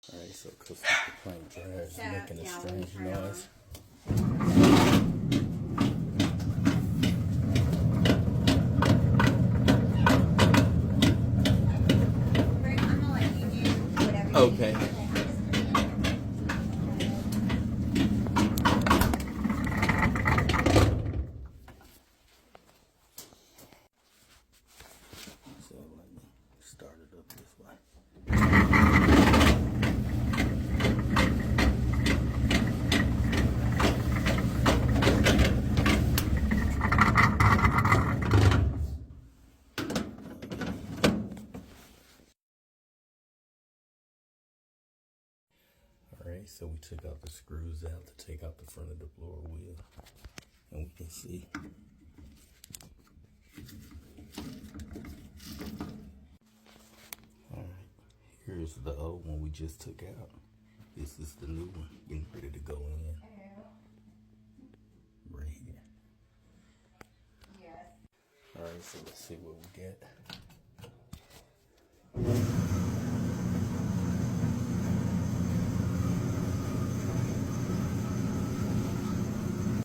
Alright, so because the plank dryer is making a strange noise. Okay. So let me start it up this way. Alright, so we took out the screws out to take out the front of the blower wheel. And we can see alright, here's the old one we just took out. This is the new one getting ready to go in. Right here. Yes. Alright, so let's see what we get.